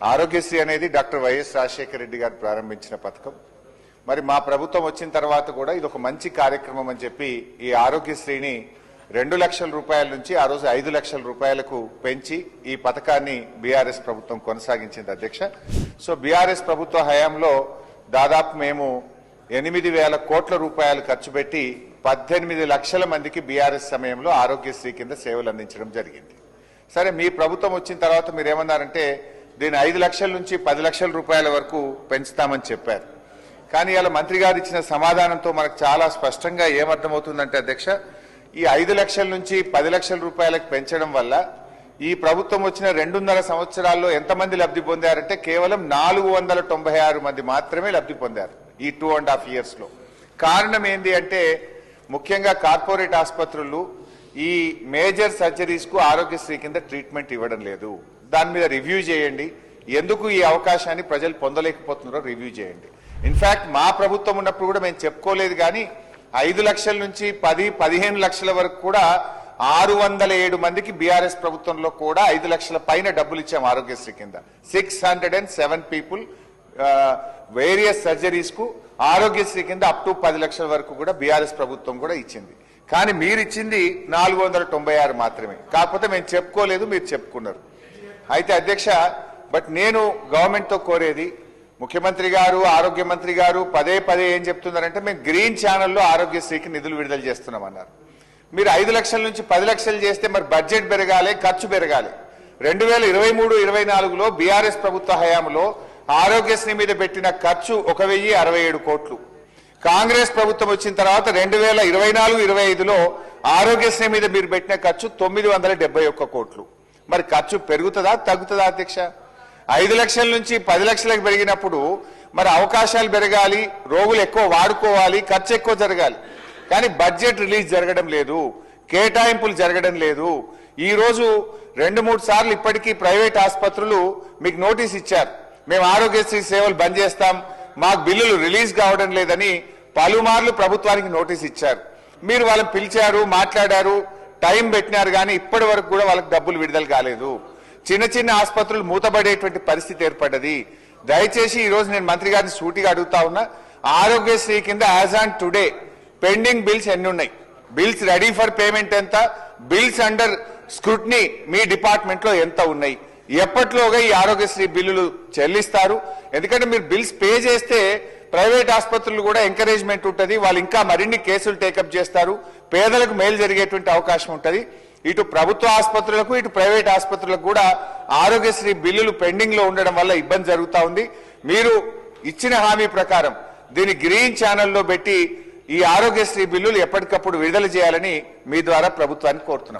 ఆరోగ్యశ్రీ అనేది doctor YS Rajasekhara Reddy గారు ప్రారంభించిన పథకం. మరి మా ప్రభుత్వం వచ్చిన తర్వాత కూడా ఇది ఒక మంచి కార్యక్రమం అని చెప్పి ఈ ఆరోగ్యశ్రీని 2 లక్షల రూపాయల నుంచి ఆ రోజు 5 లక్షల రూపాయలకు పెంచి ఈ పథకాన్ని బీఆర్ఎస్ ప్రభుత్వం కొనసాగించింది అధ్యక్ష. సో బీఆర్ఎస్ ప్రభుత్వ హయాంలో దాదాపు మేము 8,000 కోట్ల రూపాయలు ఖర్చు పెట్టి 18 లక్షల మందికి బీఆర్ఎస్ సమయంలో ఆరోగ్యశ్రీ కింద సేవలు అందించడం జరిగింది. సరే, మీ ప్రభుత్వం వచ్చిన తర్వాత మీరేమన్నారంటే దీన్ని 5 లక్షల నుంచి 10 లక్షల రూపాయల వరకు పెంచుతామని చెప్పారు. కానీ ఇలా మంత్రి గారు ఇచ్చిన సమాధానంతో మనకు చాలా స్పష్టంగా ఏమర్థమవుతుందంటే అధ్యక్ష, ఈ 5 లక్షల నుంచి 10 లక్షల రూపాయలకు పెంచడం వల్ల ఈ ప్రభుత్వం వచ్చిన 2.5 సంవత్సరాల్లో ఎంతమంది లబ్ధి పొందారంటే కేవలం 496 మంది మాత్రమే లబ్ధి పొందారు ఈ 2.5 years లో. కారణం ఏంటి అంటే ముఖ్యంగా కార్పొరేట్ ఆసుపత్రులు ఈ మేజర్ సర్జరీస్ కు ఆరోగ్యశ్రీ కింద ట్రీట్మెంట్ ఇవ్వడం లేదు. దాని మీద రివ్యూ చేయండి, ఎందుకు ఈ అవకాశాన్ని ప్రజలు పొందలేకపోతున్నారో రివ్యూ చేయండి. ఇన్ఫాక్ట్ మా ప్రభుత్వం ఉన్నప్పుడు కూడా మేము చెప్పుకోలేదు, కానీ 5 లక్షల నుంచి 10-15 లక్షల వరకు కూడా 607 మందికి బీఆర్ఎస్ ప్రభుత్వంలో కూడా 5 లక్షల పైన డబ్బులు ఇచ్చాం ఆరోగ్యశ్రీ కింద. 607 పీపుల్ వేరియస్ సర్జరీస్ కు ఆరోగ్యశ్రీ కింద అప్ టు 10 లక్షల వరకు కూడా బీఆర్ఎస్ ప్రభుత్వం కూడా ఇచ్చింది. కానీ మీరు ఇచ్చింది 496 మాత్రమే. కాకపోతే మేము చెప్పుకోలేదు, మీరు చెప్పుకున్నారు. అయితే అధ్యక్ష, బట్ నేను గవర్నమెంట్ తో కోరేది, ముఖ్యమంత్రి గారు ఆరోగ్య మంత్రి గారు పదే ఏం చెప్తున్నారంటే మేము గ్రీన్ ఛానల్లో ఆరోగ్యశ్రీకి నిధులు విడుదల చేస్తున్నామన్నారు. మీరు 5 లక్షల నుంచి 10 లక్షలు చేస్తే మరి బడ్జెట్ పెరగాలి, ఖర్చు పెరగాలి. 2023-24లో బీఆర్ఎస్ ప్రభుత్వ హయాంలో ఆరోగ్యశ్రీ మీద పెట్టిన ఖర్చు 1,067 కోట్లు. కాంగ్రెస్ ప్రభుత్వం వచ్చిన తర్వాత 2024-25లో ఆరోగ్యశ్రీ మీద మీరు పెట్టిన ఖర్చు 971 కోట్లు. మరి ఖర్చు పెరుగుతుందా తగ్గుతుందా అధ్యక్ష? 5 లక్షల నుంచి 10 లక్షలకు పెరిగినప్పుడు మరి అవకాశాలు పెరగాలి, రోగులు ఎక్కువ వాడుకోవాలి, ఖర్చు ఎక్కువ జరగాలి. కానీ బడ్జెట్ రిలీజ్ జరగడం లేదు, కేటాయింపులు జరగడం లేదు. ఈ రోజు 2-3 సార్లు ఇప్పటికీ ప్రైవేట్ ఆసుపత్రులు మీకు నోటీస్ ఇచ్చారు, మేము ఆరోగ్యశ్రీ సేవలు బంద్ చేస్తాం, మాకు బిల్లులు రిలీజ్ కావడం లేదని పలుమార్లు ప్రభుత్వానికి నోటీస్ ఇచ్చారు. మీరు వాళ్ళని పిలిచారు, మాట్లాడారు, టైం పెట్టినారు, కానీ ఇప్పటి వరకు కూడా వాళ్ళకి డబ్బులు విడుదల కాలేదు. చిన్న ఆసుపత్రులు మూతబడేటువంటి పరిస్థితి ఏర్పడ్డది. దయచేసి ఈ రోజు నేను మంత్రి గారిని సూటిగా అడుగుతా ఉన్నా, ఆరోగ్యశ్రీ కింద as on today pending bills ఎన్ని ఉన్నాయి, బిల్స్ రెడీ ఫర్ పేమెంట్ ఎంత, బిల్స్ అండర్ స్క్రూటినీ మీ డిపార్ట్మెంట్ లో ఎంత ఉన్నాయి, ఎప్పట్లోగా ఈ ఆరోగ్యశ్రీ బిల్లులు చెల్లిస్తారు? ఎందుకంటే మీరు బిల్స్ పే చేస్తే ప్రైవేట్ ఆసుపత్రులు కూడా ఎంకరేజ్మెంట్ ఉంటుంది, వాళ్ళు ఇంకా మరిన్ని కేసులు టేకప్ చేస్తారు, పేదలకు మేలు జరిగేటువంటి అవకాశం ఉంటుంది. ఇటు ప్రభుత్వ ఆసుపత్రులకు ఇటు ప్రైవేట్ ఆసుపత్రులకు కూడా ఆరోగ్యశ్రీ బిల్లులు పెండింగ్ లో ఉండడం వల్ల ఇబ్బంది జరుగుతా ఉంది. మీరు ఇచ్చిన హామీ ప్రకారం దీన్ని గ్రీన్ ఛానల్లో పెట్టి ఈ ఆరోగ్యశ్రీ బిల్లులు ఎప్పటికప్పుడు విడుదల చేయాలని మీ ద్వారా ప్రభుత్వాన్ని కోరుతున్నాం.